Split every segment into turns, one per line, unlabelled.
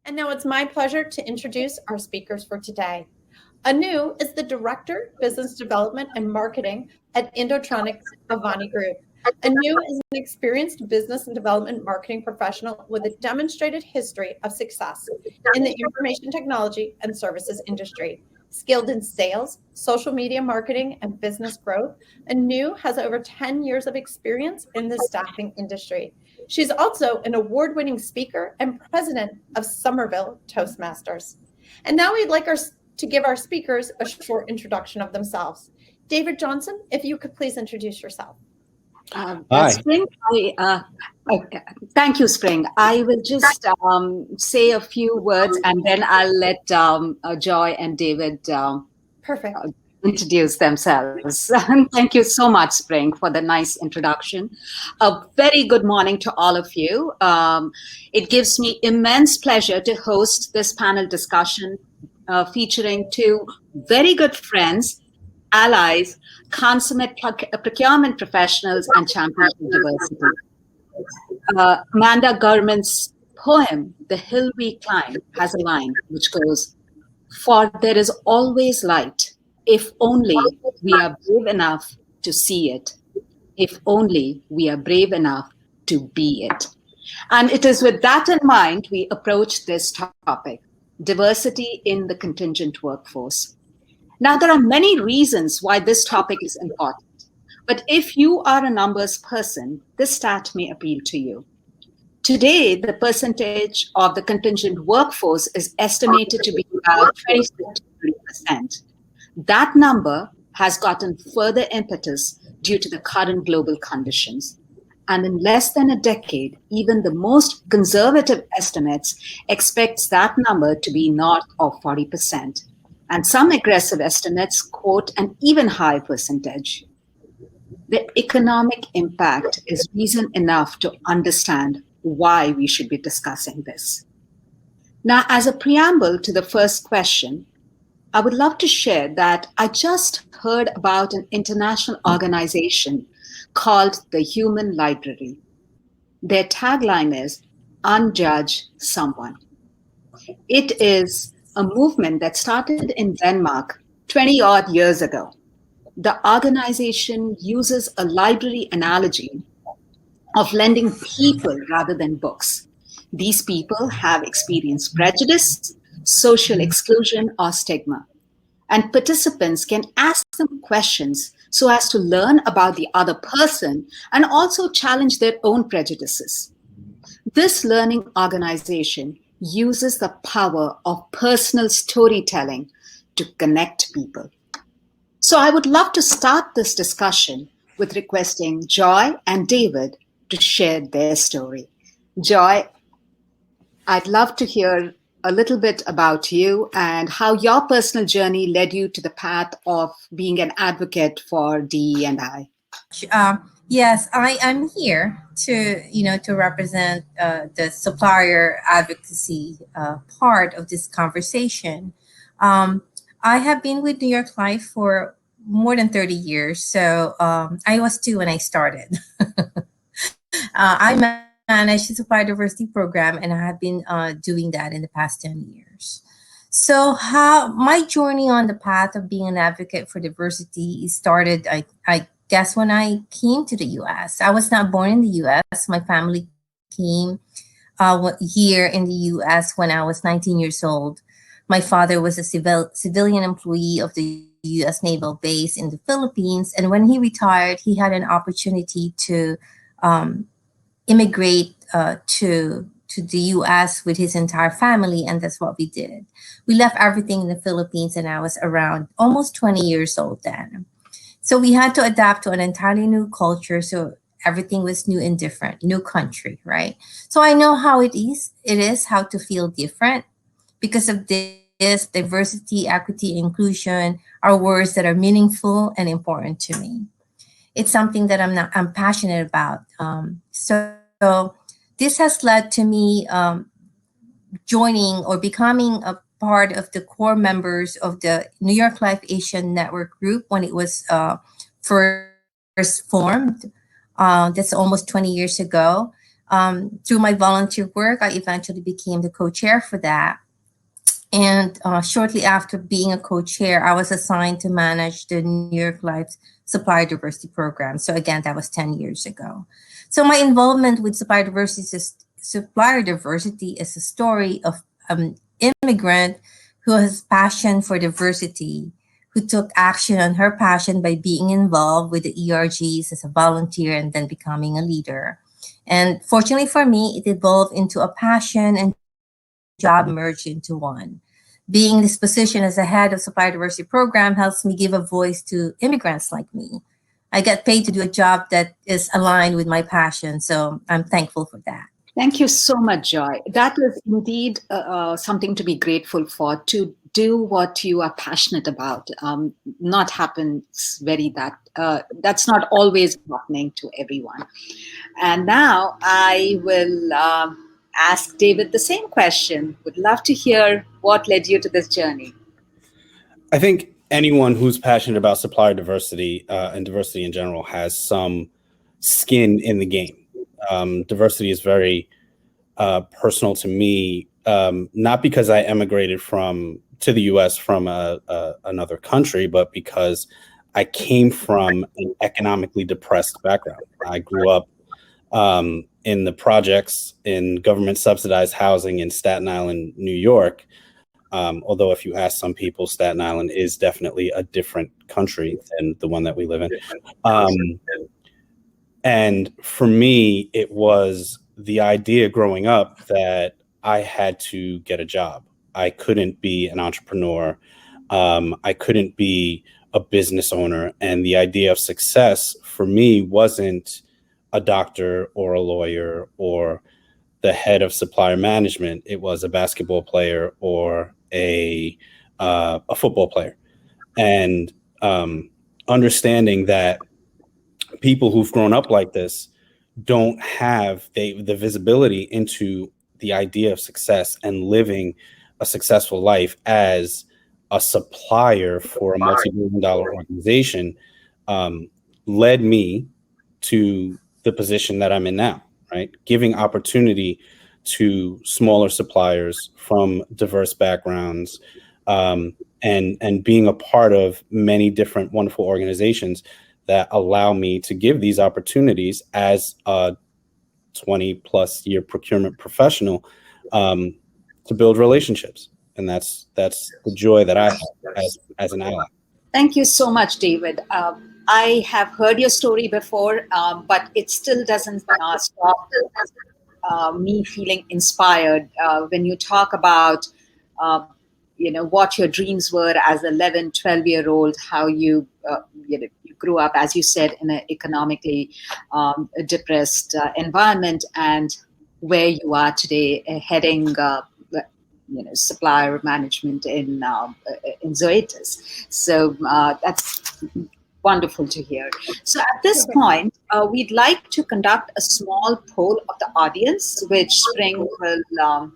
And now it's my pleasure to introduce our speakers for today. Anu is the Director, Business Development and Marketing at Indotronics Avani Group. Anu is an experienced business and development marketing professional with a demonstrated history of success in the information technology and services industry. Skilled in sales, social media marketing, and business growth, Anu has over 10 years of experience in the staffing industry. She's also an award-winning speaker and president of Somerville Toastmasters. And now we'd like to give our speakers a short introduction of themselves. David Johnson, if you could please introduce yourself.
Hi. Spring, thank you, Spring. I will just say a few words and then I'll let Joy and David
Perfect.
Introduce themselves. Thank you so much, Spring, for the nice introduction. A very good morning to all of you. It gives me immense pleasure to host this panel discussion featuring two very good friends, allies, consummate procurement professionals, and champions of diversity. Amanda Gurman's poem, The Hill We Climb, has a line which goes, "For there is always light, if only we are brave enough to see it, if only we are brave enough to be it." And it is with that in mind we approach this topic, diversity in the contingent workforce. Now, there are many reasons why this topic is important, but if you are a numbers person, this stat may appeal to you. Today, the percentage of the contingent workforce is estimated to be about 26%. That number has gotten further impetus due to the current global conditions. And in less than a decade, even the most conservative estimates expects that number to be north of 40%. And some aggressive estimates quote an even higher percentage. The economic impact is reason enough to understand why we should be discussing this. Now, as a preamble to the first question, I would love to share that I just heard about an international organization called the Human Library. Their tagline is, "Unjudge someone." It is a movement that started in Denmark 20 odd years ago. The organization uses a library analogy of lending people rather than books. These people have experienced prejudice, social exclusion, or stigma. And participants can ask them questions so as to learn about the other person and also challenge their own prejudices. This learning organization uses the power of personal storytelling to connect people. So I would love to start this discussion with requesting Joy and David to share their story. Joy, I'd love to hear a little bit about you and how your personal journey led you to the path of being an advocate for DE&I.
Yes, I am here to represent the supplier advocacy part of this conversation. I have been with New York Life for more than 30 years, so I was 2 when I started. I manage the supplier diversity program, and I have been doing that in the past 10 years. So how my journey on the path of being an advocate for diversity started, I guess, when I came to the U.S. I was not born in the U.S. My family came here in the U.S. when I was 19 years old. My father was a civilian employee of the U.S. Naval Base in the Philippines, and when he retired, he had an opportunity to immigrate to the U.S. with his entire family, and that's what we did. We left everything in the Philippines, and I was around almost 20 years old then. So we had to adapt to an entirely new culture, so everything was new and different, new country, right? So I know how it is how to feel different. Because of this, diversity, equity, inclusion are words that are meaningful and important to me. It's something that I'm passionate about. So this has led to me joining or becoming a part of the core members of the New York Life Asian Network Group when it was first formed. That's almost 20 years ago. Through my volunteer work, I eventually became the co-chair for that. And shortly after being a co-chair, I was assigned to manage the New York Life's Supplier Diversity Program. So again, that was 10 years ago. So my involvement with Supplier Diversity is a story of an immigrant who has passion for diversity, who took action on her passion by being involved with the ERGs as a volunteer and then becoming a leader. And fortunately for me, it evolved into a passion and job merged into one. Being in this position as a head of Supplier Diversity Program helps me give a voice to immigrants like me. I get paid to do a job that is aligned with my passion, so I'm thankful for that.
Thank you so much, Joy. That is indeed something to be grateful for, to do what you are passionate about. Not happens that's not always happening to everyone. And now I will ask David the same question. Would love to hear what led you to this journey.
I think anyone who's passionate about supplier diversity and diversity in general has some skin in the game. Diversity is very personal to me, not because I emigrated to the U.S. from another country, but because I came from an economically depressed background. I grew up in the projects in government subsidized housing in Staten Island, New York. Although if you ask some people, Staten Island is definitely a different country than the one that we live in. And for me, it was the idea growing up that I had to get a job. I couldn't be an entrepreneur. I couldn't be a business owner. And the idea of success for me wasn't a doctor or a lawyer or the head of supplier management. It was a basketball player or a football player. And understanding that people who've grown up like this don't have the visibility into the idea of success and living a successful life as a supplier for a multi-billion-dollar organization led me to the position that I'm in now, right? Giving opportunity to smaller suppliers from diverse backgrounds and being a part of many different wonderful organizations that allow me to give these opportunities as a 20 plus year procurement professional to build relationships. And that's the joy that I have as an ally.
Thank you so much, David. I have heard your story before, but it still doesn't stop me feeling inspired when you talk about what your dreams were as 11, 12-year-old, how you you grew up, as you said, in an economically depressed environment, and where you are today, heading supplier management in Zoetis. So that's wonderful to hear. So at this point, we'd like to conduct a small poll of the audience, which Spring will...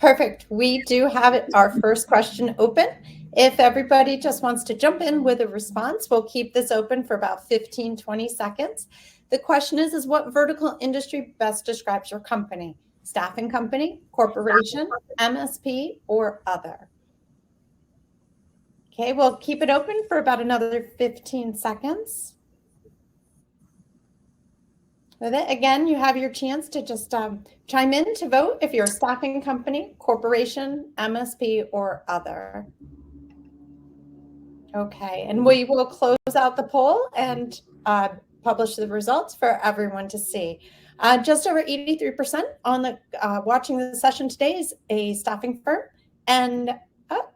Perfect. We do have our first question open. If everybody just wants to jump in with a response, we'll keep this open for about 15, 20 seconds. The question is what vertical industry best describes your company? Staffing company, corporation, MSP, or other? Okay, we'll keep it open for about another 15 seconds. With it, again, you have your chance to just chime in to vote if you're a staffing company, corporation, MSP, or other. Okay, and we will close out the poll and publish the results for everyone to see. Just over 83% on the watching the session today is a staffing firm, and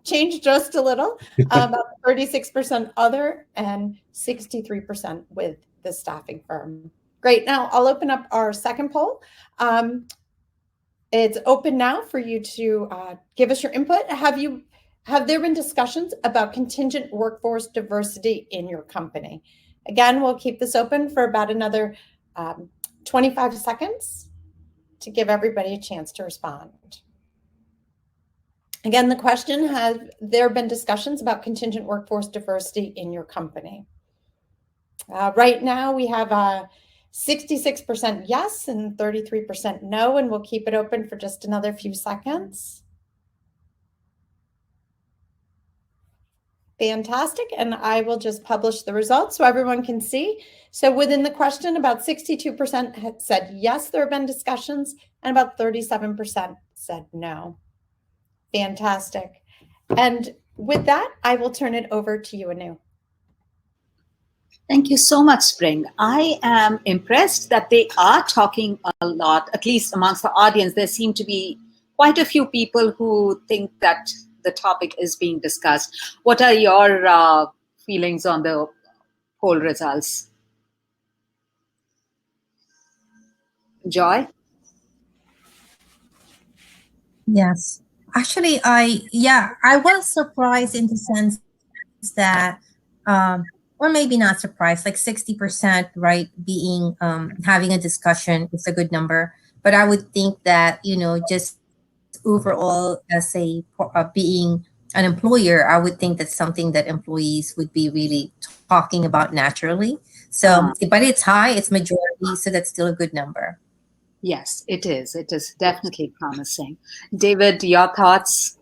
changed just a little, about 36% other and 63% with the staffing firm. Great. Now I'll open up our second poll. It's open now for you to give us your input. Have there been discussions about contingent workforce diversity in your company? Again, we'll keep this open for about another 25 seconds to give everybody a chance to respond. Again, the question, have there been discussions about contingent workforce diversity in your company? Right now, we have 66% yes and 33% no, and we'll keep it open for just another few seconds. Fantastic. And I will just publish the results so everyone can see. So within the question, about 62% had said yes, there have been discussions, and about 37% said no. Fantastic. And with that, I will turn it over to you, Anu.
Thank you so much, Spring. I am impressed that they are talking a lot, at least amongst the audience. There seem to be quite a few people who think that the topic is being discussed. What are your feelings on the poll results? Joy?
Yes. Actually, I was surprised in the sense that, or maybe not surprised, like 60%, right, being having a discussion is a good number. But I would think that, just overall as a being an employer, I would think that's something that employees would be really talking about naturally. So, but it's high, it's majority, so that's still a good number.
Yes, it is. It is definitely promising. David, your thoughts?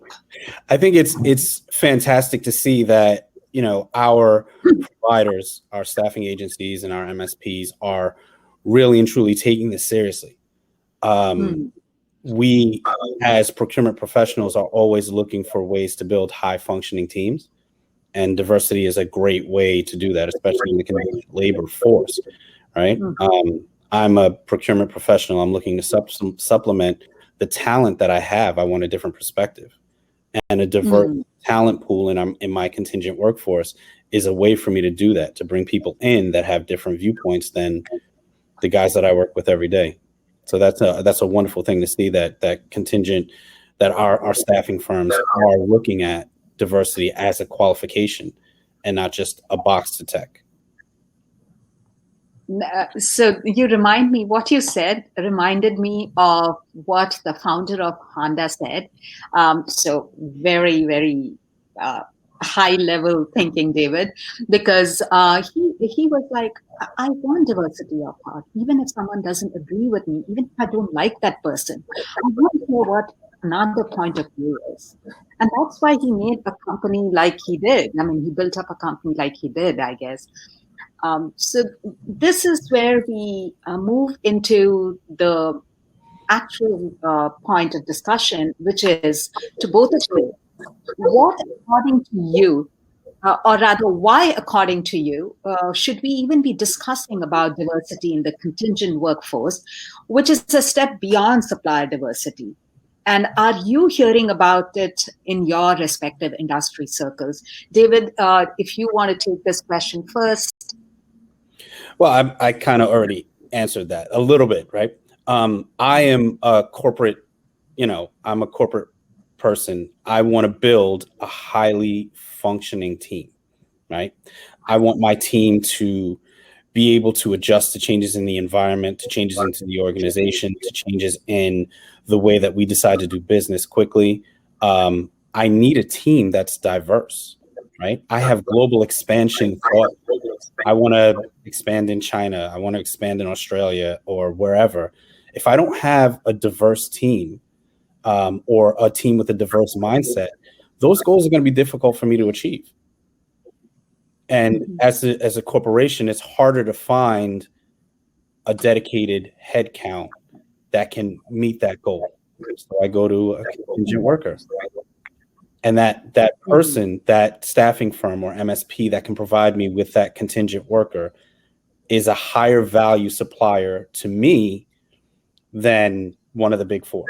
I think it's fantastic to see that, our providers, our staffing agencies, and our MSPs are really and truly taking this seriously. We, as procurement professionals, are always looking for ways to build high functioning teams, and diversity is a great way to do that, especially in the contingent labor force, right? I'm a procurement professional. I'm looking to supplement the talent that I have. I want a different perspective, and a diverse talent pool in my contingent workforce is a way for me to do that, to bring people in that have different viewpoints than the guys that I work with every day. So that's a wonderful thing to see that contingent, that our staffing firms are looking at diversity as a qualification and not just a box to check.
So you remind me, what you said reminded me of what the founder of Honda said. So very, very high level thinking, David, because he was like, I want diversity of thought, even if someone doesn't agree with me, even if I don't like that person, I want to know what another point of view is. And that's why he made a company like he did. I mean, he built up a company like he did, I guess. So this is where we move into the actual point of discussion, which is to both of you. What, according to you, or rather, why, according to you, should we even be discussing about diversity in the contingent workforce, which is a step beyond supplier diversity? And are you hearing about it in your respective industry circles? David, if you want to take this question first.
Well, I kind of already answered that a little bit, right? I am a corporate, I'm a corporate person. I want to build a highly functioning team, right? I want my team to be able to adjust to changes in the environment, to changes into the organization, to changes in the way that we decide to do business quickly. I need a team that's diverse, right? I have global expansion thought. I want to expand in China. I want to expand in Australia or wherever. If I don't have a diverse team or a team with a diverse mindset, those goals are going to be difficult for me to achieve. And as a corporation, it's harder to find a dedicated headcount that can meet that goal. So I go to a contingent worker. And that person, that staffing firm or MSP that can provide me with that contingent worker is a higher value supplier to me than one of the big four,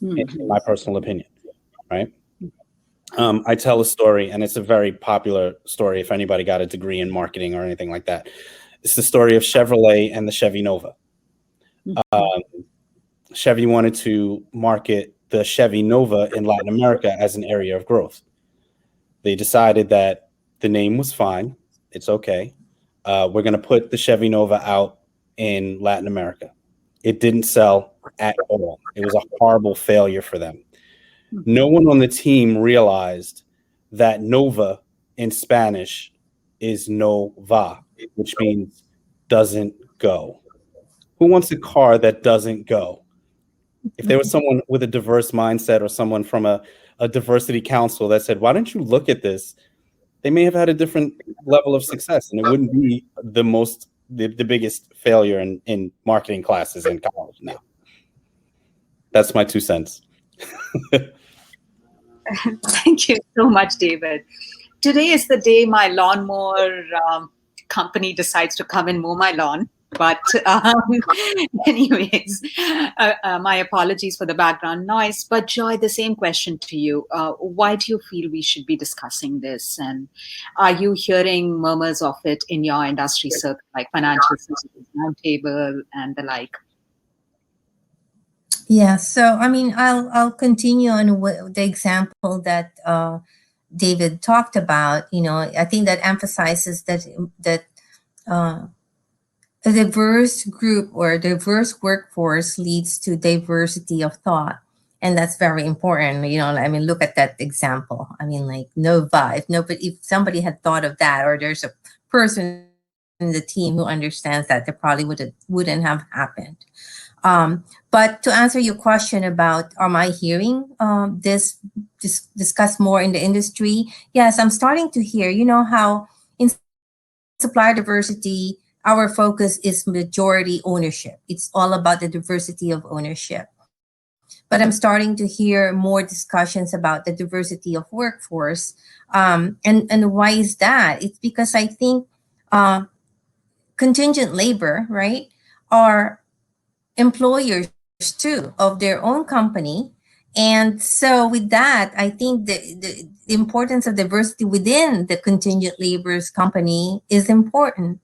in my personal opinion, right? I tell a story, and it's a very popular story if anybody got a degree in marketing or anything like that. It's the story of Chevrolet and the Chevy Nova. Chevy wanted to market the Chevy Nova in Latin America as an area of growth. They decided that the name was fine. It's okay. We're going to put the Chevy Nova out in Latin America. It didn't sell at all. It was a horrible failure for them. No one on the team realized that Nova in Spanish is no va, which means doesn't go? Who wants a car that doesn't go? If there was someone with a diverse mindset or someone from a diversity council that said, why don't you look at this? They may have had a different level of success, and it wouldn't be the biggest failure in marketing classes in college now. That's my 2 cents.
Thank you so much, David. Today is the day my lawnmower company decides to come and mow my lawn. But anyways, my apologies for the background noise. But Joy, the same question to you. Why do you feel we should be discussing this? And are you hearing murmurs of it in your industry circle, like financial services roundtable and the like?
Yeah, so I mean, I'll continue on the example that David talked about. You know, I think that emphasizes that a diverse group or diverse workforce leads to diversity of thought, and that's very important. You know, I mean, look at that example. I mean, like Nova. If somebody had thought of that, or there's a person in the team who understands that, that probably wouldn't have happened. But to answer your question about, am I hearing this discussed more in the industry? Yes, I'm starting to hear, you know, how in supplier diversity, our focus is majority ownership. It's all about the diversity of ownership. But I'm starting to hear more discussions about the diversity of workforce. And why is that? It's because I think contingent labor, right, are employers too of their own company. And so with that, I think the importance of diversity within the contingent labor's company is important.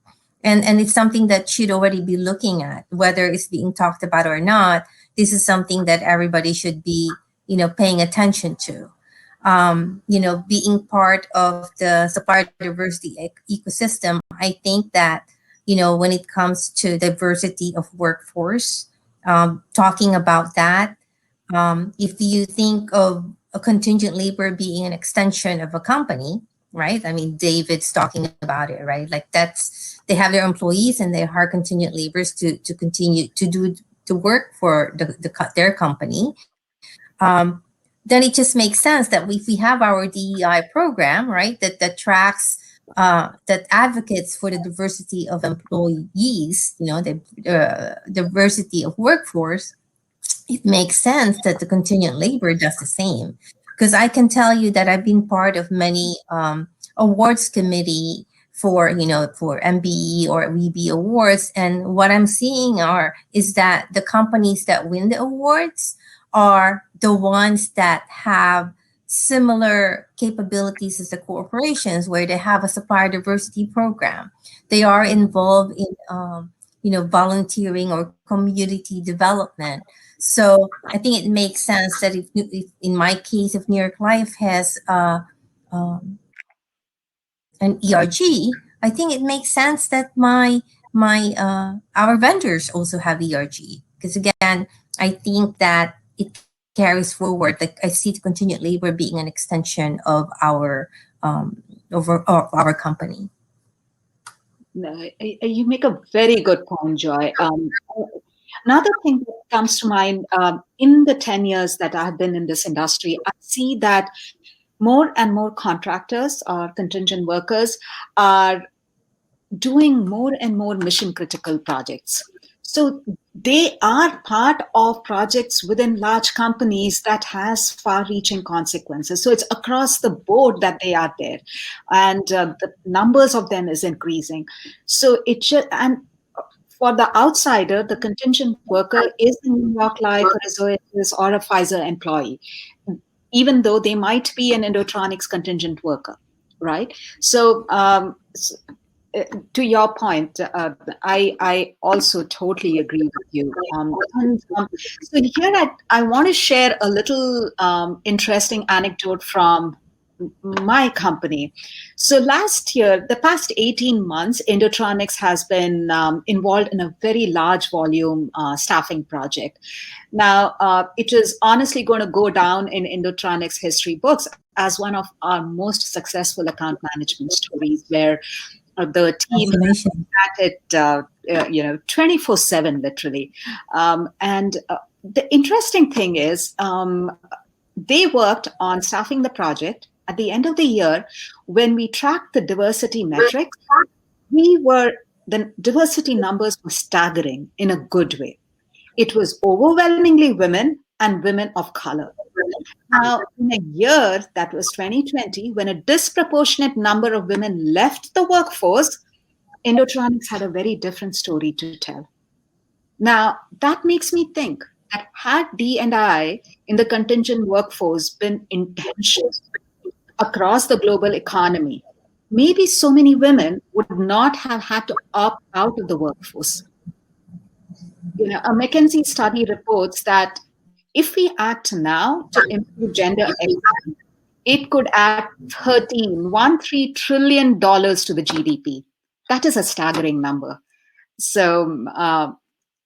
And it's something that should already be looking at, whether it's being talked about or not. This is something that everybody should be, you know, paying attention to. You know, being part of the supplier diversity ecosystem, I think that, you know, when it comes to diversity of workforce, talking about that, if you think of a contingent labor being an extension of a company, right? I mean, David's talking about it, right? Like they have their employees and they hire contingent laborers to continue to do the work for their company. Then it just makes sense that if we have our DEI program, right, that tracks, that advocates for the diversity of employees, you know, the diversity of workforce, it makes sense that the contingent labor does the same. Because I can tell you that I've been part of many awards committee for, you know, for MBE or WEB awards, and what I'm seeing is that the companies that win the awards are the ones that have similar capabilities as the corporations, where they have a supplier diversity program. They are involved in, you know, volunteering or community development. So I think it makes sense that if in my case, if New York Life has an ERG, I think it makes sense that our vendors also have ERG, because again, I think that it carries forward. Like I see the contingent labor being an extension of our our company.
No, you make a very good point, Joy. Another thing that comes to mind, in the 10 years that I have been in this industry, I see that more and more contractors or contingent workers are doing more and more mission critical projects. So they are part of projects within large companies that has far-reaching consequences. So it's across the board that they are there, and the numbers of them is increasing. So and for the outsider, the contingent worker is a New York Life or a Zoetis or a Pfizer employee, even though they might be an Indotronics contingent worker, right? So to your point, I also totally agree with you. So here I want to share a little interesting anecdote from my company. So last year, the past 18 months, Indotronics has been involved in a very large volume staffing project. Now, it is honestly going to go down in Indotronics history books as one of our most successful account management stories, where The team
Congratulations.
at it, 24/7, literally. And the interesting thing is, they worked on staffing the project. At the end of the year, when we tracked the diversity metrics, the diversity numbers were staggering in a good way. It was overwhelmingly women and women of color. Now, in a year that was 2020, when a disproportionate number of women left the workforce, Indotronics had a very different story to tell. Now, that makes me think that had D&I in the contingent workforce been intentional across the global economy, maybe so many women would not have had to opt out of the workforce. A McKinsey study reports that if we act now to improve gender equity, it could add $13 trillion to the GDP. That is a staggering number. So,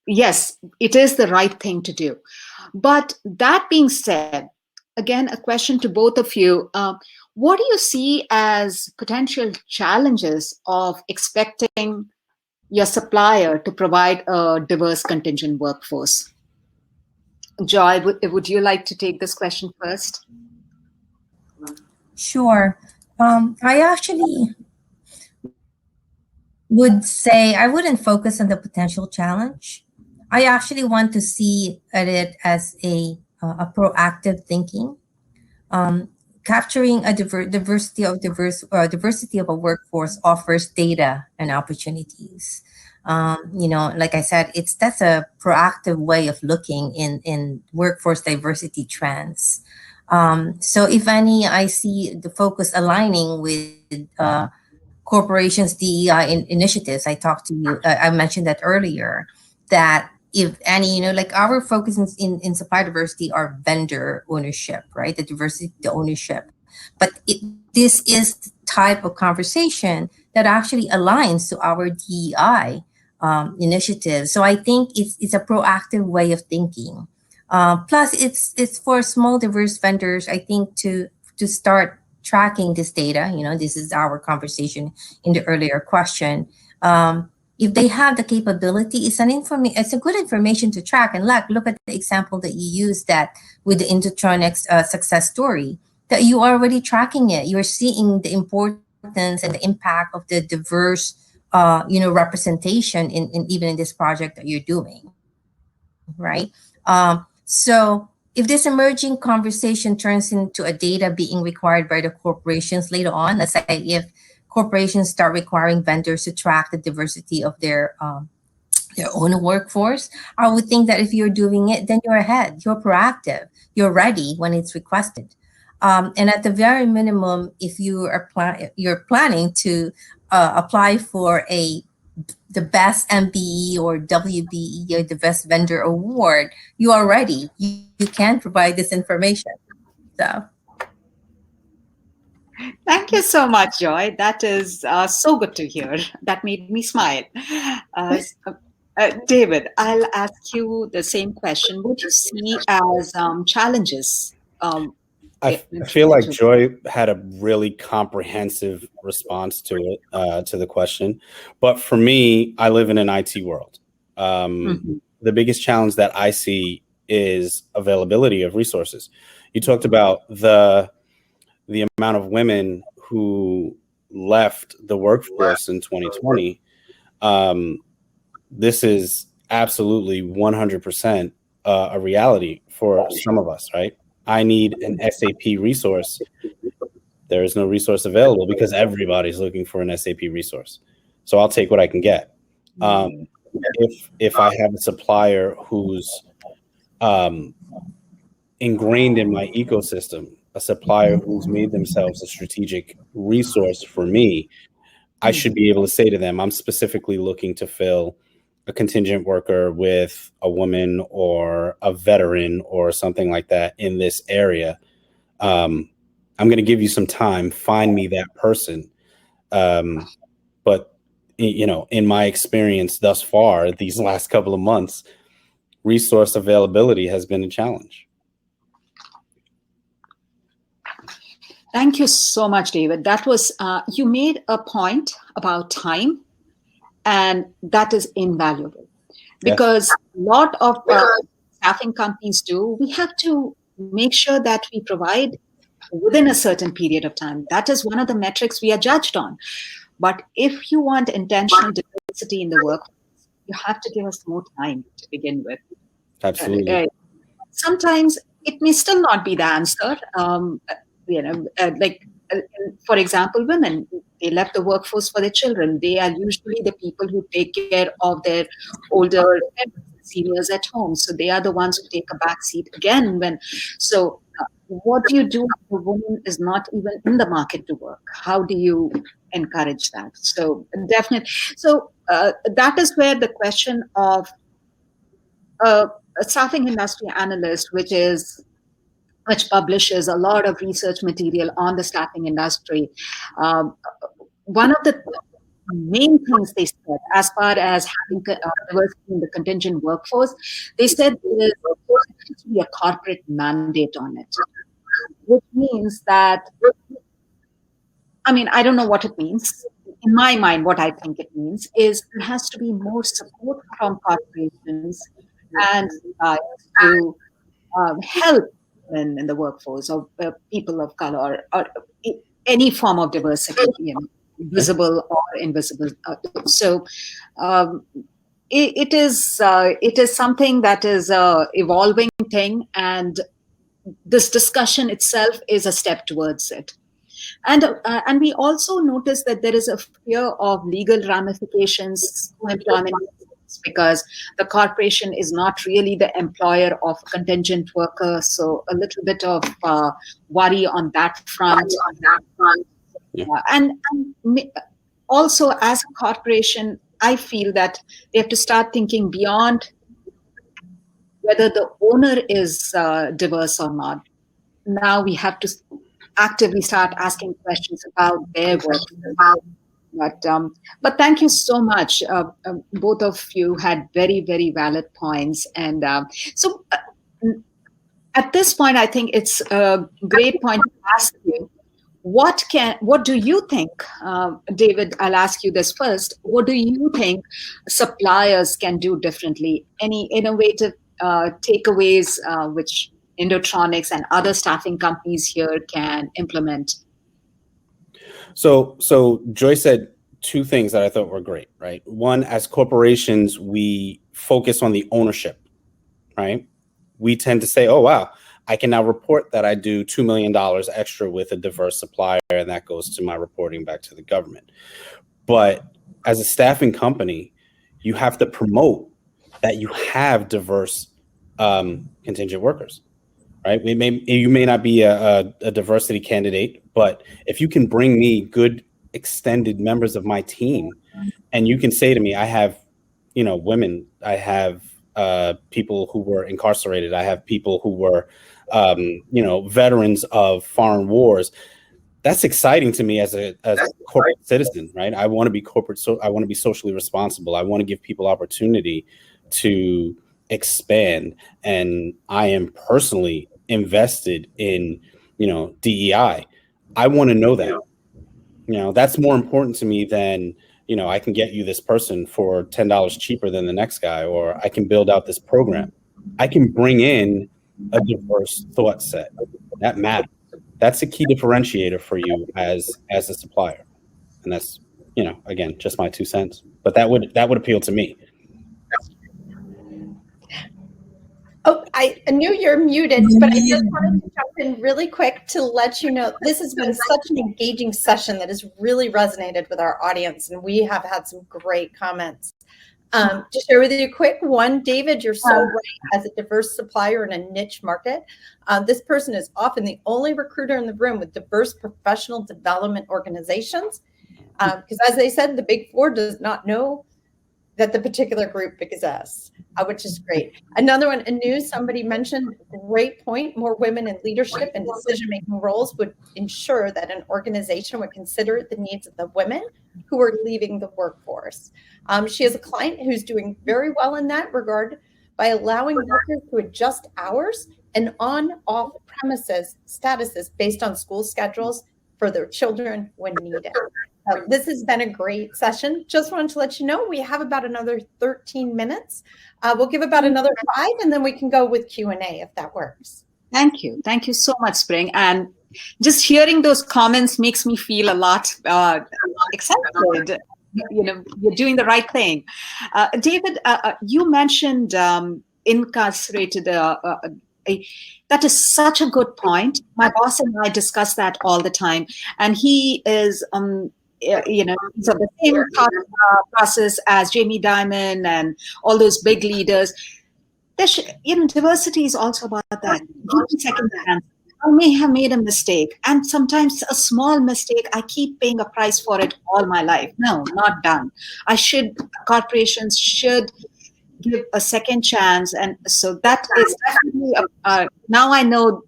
yes, it is the right thing to do. But that being said, again, a question to both of you. What do you see as potential challenges of expecting your supplier to provide a diverse contingent workforce? Joy, would you like to take this question first?
Sure. I actually would say I wouldn't focus on the potential challenge. I actually want to see at it as a proactive thinking. Capturing a diversity of a workforce offers data and opportunities. Like I said, that's a proactive way of looking in workforce diversity trends. So if any, I see the focus aligning with corporations' DEI initiatives. I mentioned that earlier, that if any, like our focus in supply diversity are vendor ownership, right? The diversity, the ownership. But this is the type of conversation that actually aligns to our DEI initiative. So I think it's a proactive way of thinking. Plus, it's for small diverse vendors, I think, to start tracking this data. This is our conversation in the earlier question. If they have the capability, it's a good information to track. And look at the example that you used, that with the Indotronics success story, that you are already tracking it. You're seeing the importance and the impact of the diverse, representation in even in this project that you're doing, right? So if this emerging conversation turns into a data being required by the corporations later on, let's say if corporations start requiring vendors to track the diversity of their own workforce, I would think that if you're doing it, then you're ahead, you're proactive, you're ready when it's requested. And at the very minimum, if you're planning to apply for the best MBE or WBE or the best vendor award, you are ready. You can provide this information. So.
Thank you so much, Joy. That is so good to hear. That made me smile. David, I'll ask you the same question. What do you see as challenges?
I feel like Joy had a really comprehensive response to it, to the question. But for me, I live in an IT world. The biggest challenge that I see is availability of resources. You talked about the amount of women who left the workforce in 2020. This is absolutely 100% a reality for some of us, right? I need an SAP resource. There is no resource available because everybody's looking for an SAP resource. So I'll take what I can get. If I have a supplier who's ingrained in my ecosystem, a supplier who's made themselves a strategic resource for me, I should be able to say to them, I'm specifically looking to fill a contingent worker with a woman or a veteran or something like that in this area. I'm going to give you some time, find me that person. But, in my experience thus far, these last couple of months, resource availability has been a challenge.
Thank you so much, David. That was, you made a point about time, and that is invaluable
Yes.
because a lot of staffing companies do. We have to make sure that we provide within a certain period of time. That is one of the metrics we are judged on. But if you want intentional diversity in the workforce, you have to give us more time to begin with.
Absolutely.
Sometimes it may still not be the answer. For example, women, they left the workforce for their children. They are usually the people who take care of their older seniors at home. So they are the ones who take a back seat again. What do you do if a woman is not even in the market to work? How do you encourage that? So definitely. So that is where the question of a staffing industry analyst, which publishes a lot of research material on the staffing industry. One of the main things they said, as far as having diversity in the contingent workforce, they said there is supposed to be a corporate mandate on it, which means that, I don't know what it means. In my mind, what I think it means is there has to be more support from corporations and to help women in the workforce, or people of color, or any form of diversity, visible or invisible. So it is something that is a evolving thing, and this discussion itself is a step towards it. And we also notice that there is a fear of legal ramifications to employment, because the corporation is not really the employer of contingent workers. So a little bit of worry on that front.
Yeah.
And also, as a corporation, I feel that they have to start thinking beyond whether the owner is diverse or not. Now we have to actively start asking questions about their work. But thank you so much. Both of you had very, very valid points. And so at this point, I think it's a great point to ask you, what do you think, David, I'll ask you this first. What do you think suppliers can do differently? Any innovative takeaways which Indotronics and other staffing companies here can implement?
So Joy said two things that I thought were great, right? One, as corporations, we focus on the ownership, right? We tend to say, oh, wow, I can now report that I do $2 million extra with a diverse supplier, and that goes to my reporting back to the government. But as a staffing company, you have to promote that you have diverse contingent workers, right? You may not be a diversity candidate, but if you can bring me good extended members of my team, and you can say to me, I have, women, I have people who were incarcerated, I have people who were, veterans of foreign wars. That's exciting to me as a corporate citizen, right? I want to be corporate, so I want to be socially responsible. I want to give people opportunity to expand, and I am personally invested in, DEI. I want to know that. That's more important to me than, I can get you this person for $10 cheaper than the next guy, or I can build out this program. I can bring in a diverse thought set. That matters. That's a key differentiator for you as a supplier. And that's, again, just my 2 cents. But that would appeal to me.
Oh, I knew you're muted, but I just wanted to jump in really quick to let you know this has been such an engaging session that has really resonated with our audience, and we have had some great comments. To share with you quick one, David, you're so right. As a diverse supplier in a niche market, this person is often the only recruiter in the room with diverse professional development organizations. Because as they said, the Big Four does not know that the particular group exists, which is great. Another one, Anu, somebody mentioned, great point, more women in leadership and decision-making roles would ensure that an organization would consider the needs of the women who are leaving the workforce. She has a client who's doing very well in that regard by allowing workers to adjust hours and on-off premises statuses based on school schedules for their children when needed. This has been a great session. Just wanted to let you know we have about another 13 minutes. We'll give about another 5, and then we can go with Q&A if that works.
Thank you. Thank you so much, Spring. And just hearing those comments makes me feel a lot excited. You're doing the right thing. David, you mentioned incarcerated. That is such a good point. My boss and I discuss that all the time, and he is, he's of the same thought process as Jamie Dimon and all those big leaders. Diversity is also about that. Give me second chance. I may have made a mistake, and sometimes a small mistake, I keep paying a price for it all my life. No, not done. Corporations should give a second chance. And so that is definitely, now I know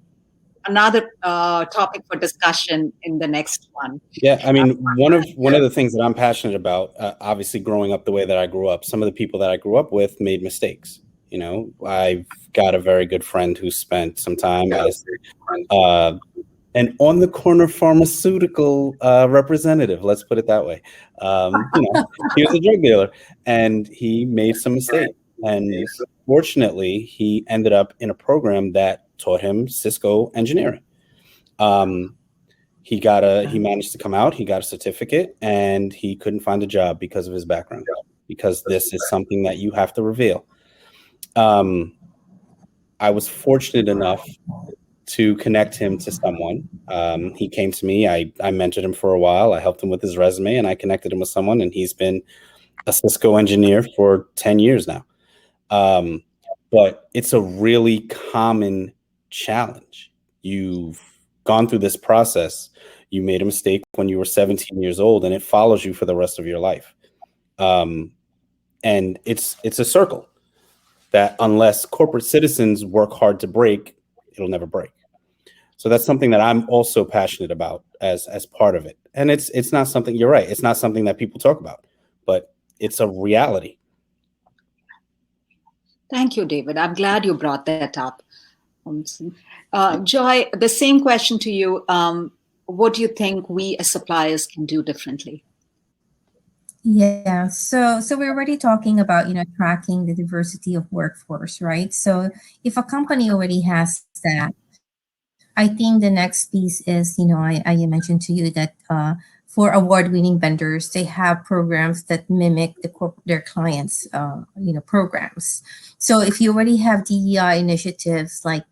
another topic for discussion in the next one.
Yeah, I mean, one of the things that I'm passionate about, obviously growing up the way that I grew up, some of the people that I grew up with made mistakes. I've got a very good friend who spent some time as an on-the-corner pharmaceutical representative. Let's put it that way. He was a drug dealer, and he made some mistakes. And fortunately, he ended up in a program that taught him Cisco engineering. He managed to come out. He got a certificate, and he couldn't find a job because of his background. Because this is something that you have to reveal. I was fortunate enough to connect him to someone. He came to me. I mentored him for a while. I helped him with his resume, and I connected him with someone, and he's been a Cisco engineer for 10 years now. But it's a really common challenge. You've gone through this process. You made a mistake when you were 17 years old, and it follows you for the rest of your life. And it's a circle that unless corporate citizens work hard to break, it'll never break. So that's something that I'm also passionate about as part of it. And it's not something, you're right, it's not something that people talk about, but it's a reality.
Thank you, David. I'm glad you brought that up. Joy, the same question to you. What do you think we as suppliers can do differently?
Yeah, so we're already talking about, tracking the diversity of workforce, right? So if a company already has that, I think the next piece is, I mentioned to you that for award-winning vendors, they have programs that mimic their clients' programs. So if you already have DEI initiatives like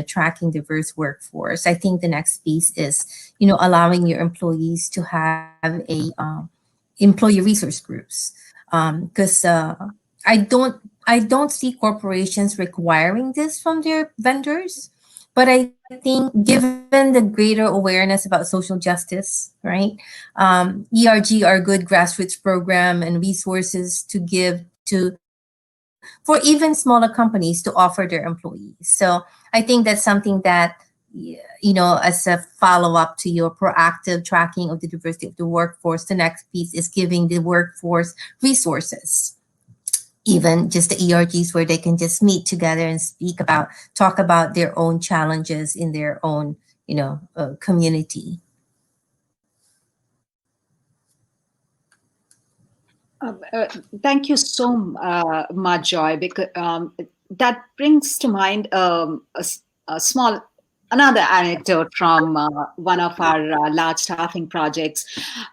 tracking diverse workforce, I think the next piece is allowing your employees to have a employee resource groups, because I don't see corporations requiring this from their vendors, but I think given the greater awareness about social justice, right? ERG are good grassroots program and resources to give to for even smaller companies to offer their employees. So I think that's something that, as a follow-up to your proactive tracking of the diversity of the workforce, the next piece is giving the workforce resources, even just the ERGs where they can just meet together and talk about their own challenges in their own, community.
Thank you so much, Joy, because that brings to mind another anecdote from one of our large staffing projects.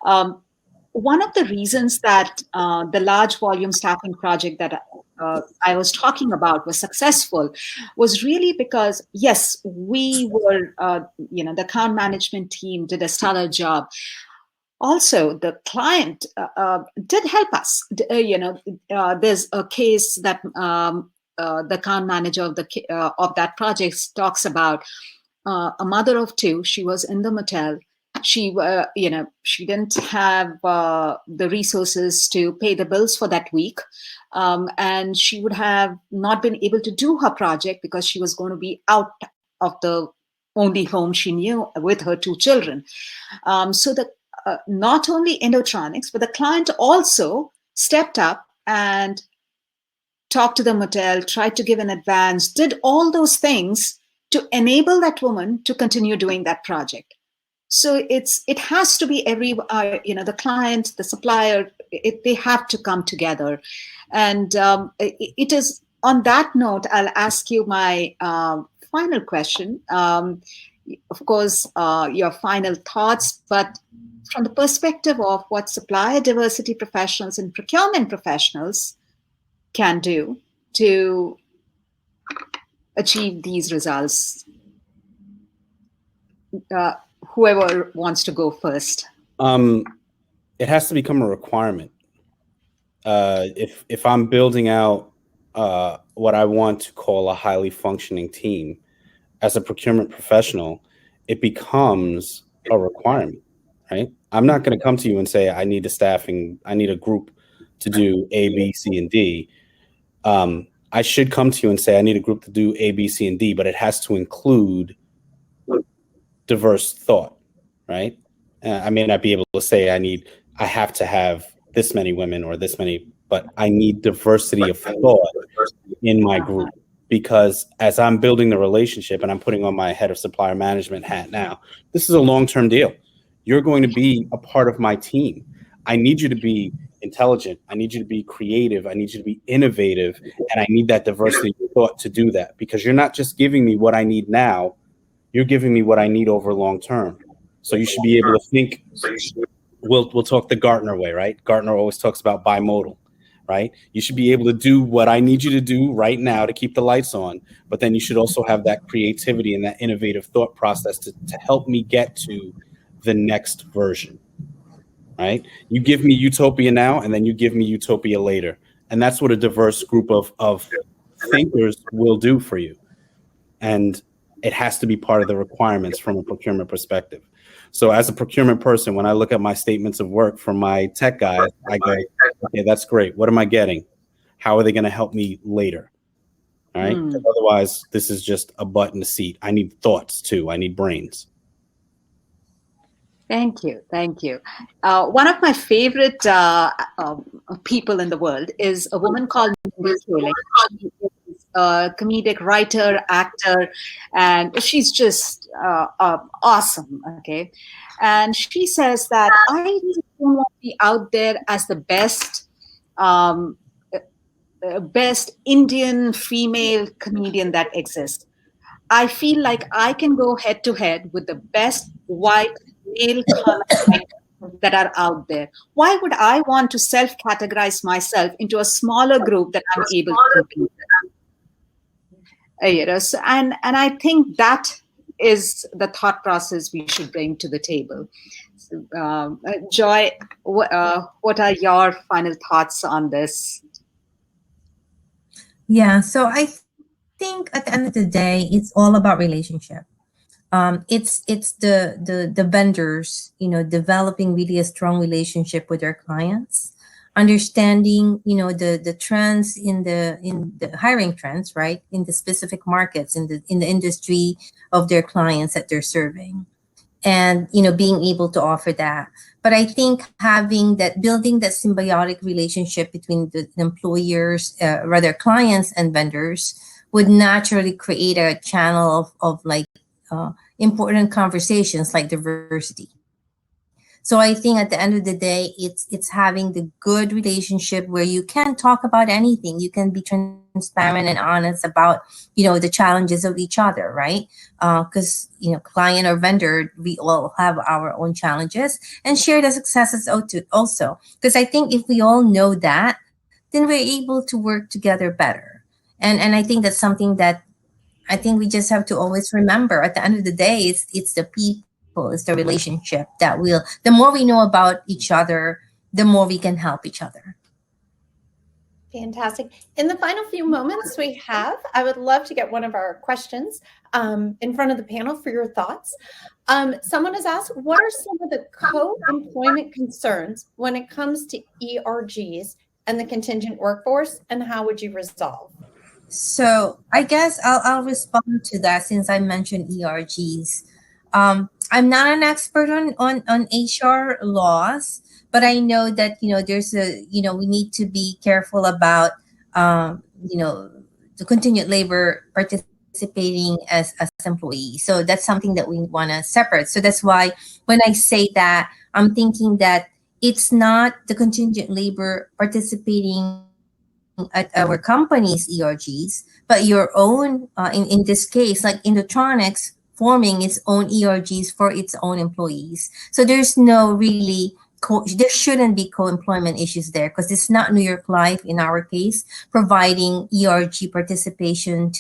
One of the reasons that the large volume staffing project that I was talking about was successful was really because, yes, we were, the account management team did a stellar job. Also, the client did help us. There's a case that the account manager of that project talks about. A mother of two. She was in the motel. She didn't have the resources to pay the bills for that week, and she would have not been able to do her project because she was going to be out of the only home she knew with her two children. So not only Indotronics, but the client also stepped up and talked to the motel, tried to give an advance, did all those things to enable that woman to continue doing that project. So it has to be the client, the supplier, they have to come together. And it is on that note, I'll ask you my final question. Of course, your final thoughts, but from the perspective of what supplier diversity professionals and procurement professionals can do to achieve these results. Whoever wants to go first.
It has to become a requirement. If I'm building out what I want to call a highly functioning team, as a procurement professional, it becomes a requirement, right? I'm not going to come to you and say, I need a group to do A, B, C, and D. I should come to you and say, I need a group to do A, B, C, and D, but it has to include diverse thought, right? I may not be able to say I have to have this many women or this many, but I need diversity of thought in my group, because as I'm building the relationship and I'm putting on my head of supplier management hat now, this is a long-term deal. You're going to be a part of my team. I need you to be intelligent. I need you to be creative. I need you to be innovative. And I need that diversity of thought to do that, because you're not just giving me what I need now, you're giving me what I need over long term. So you should be able to think, we'll talk the Gartner way, right? Gartner always talks about bimodal, right? You should be able to do what I need you to do right now to keep the lights on, but then you should also have that creativity and that innovative thought process to help me get to the next version, right? You give me utopia now, and then you give me utopia later. And that's what a diverse group of thinkers will do for you. And it has to be part of the requirements from a procurement perspective. So as a procurement person, when I look at my statements of work from my tech guys, I go, okay, that's great. What am I getting? How are they going to help me later? All right. Because otherwise, this is just a butt in the seat. I need thoughts too. I need brains.
Thank you. Thank you. One of my favorite people in the world is a woman called Mindy Kaling. She is a comedic writer, actor, and she's just awesome. Okay. And she says that I just don't want to be out there as the best Indian female comedian that exists. I feel like I can go head to head with the best white male comic that are out there. Why would I want to self-categorize myself into a smaller group that I'm able to compete with? So, and I think that is the thought process we should bring to the table. So, Joy, what are your final thoughts on this?
Yeah, so I think at the end of the day, it's all about relationship. It's the vendors, developing really a strong relationship with their clients, understanding, the trends in the hiring trends, right, in the specific markets in the industry of their clients that they're serving, and being able to offer that. But I think building that symbiotic relationship between the employers, rather clients and vendors, would naturally create a channel of like important conversations like diversity. So I think at the end of the day, it's having the good relationship where you can talk about anything. You can be transparent and honest about, the challenges of each other, right? Because, client or vendor, we all have our own challenges, and share the successes also. Because I think if we all know that, then we're able to work together better. And I think that's something that I think we just have to always remember. At the end of the day, it's the people, it's the relationship that the more we know about each other, the more we can help each other.
Fantastic. In the final few moments we have, I would love to get one of our questions in front of the panel for your thoughts. Someone has asked, what are some of the co-employment concerns when it comes to ERGs and the contingent workforce, and how would you resolve?
So I guess I'll respond to that since I mentioned ERGs. I'm not an expert on HR laws, but I know that, there's we need to be careful about, the contingent labor participation participating as employees. So that's something that we want to separate. So that's why when I say that, I'm thinking that it's not the contingent labor participating at our company's ERGs, but your own, in this case, like Indotronics, forming its own ERGs for its own employees. So there's no really, there shouldn't be co-employment issues there because it's not New York Life, in our case, providing ERG participation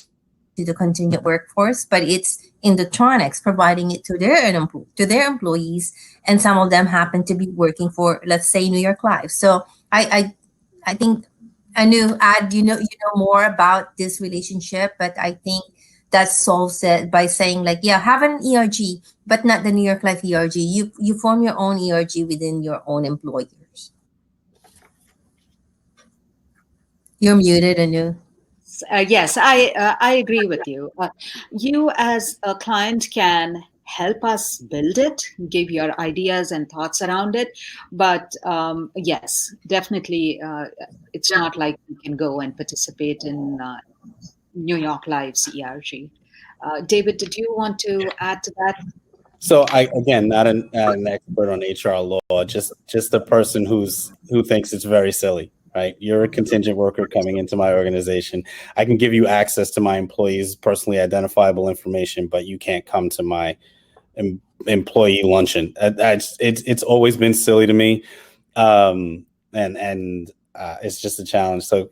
to the contingent workforce, but it's Indotronics providing it to their employees, and some of them happen to be working for, let's say, New York Life. So I think Anu, you know more about this relationship, but I think that solves it by saying like, yeah, have an ERG, but not the New York Life ERG. You form your own ERG within your own employers. You're muted, Anu.
Yes, I agree with you. You as a client can help us build it, give your ideas and thoughts around it. But yes, definitely, it's not like you can go and participate in New York Live's ERG. David, did you want to add to that?
So again, not an expert on HR law, just a person who thinks it's very silly, right? You're a contingent worker coming into my organization. I can give you access to my employees' personally identifiable information, but you can't come to my employee luncheon. It's always been silly to me, and it's just a challenge. So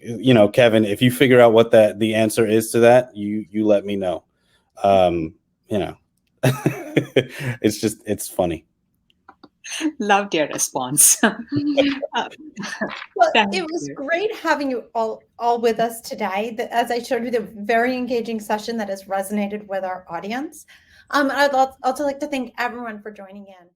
Kevin, if you figure out what the answer is to that, you let me know. It's funny.
Loved your response.
Well, it was great having you all with us today. As I showed you, the very engaging session that has resonated with our audience. I'd also like to thank everyone for joining in.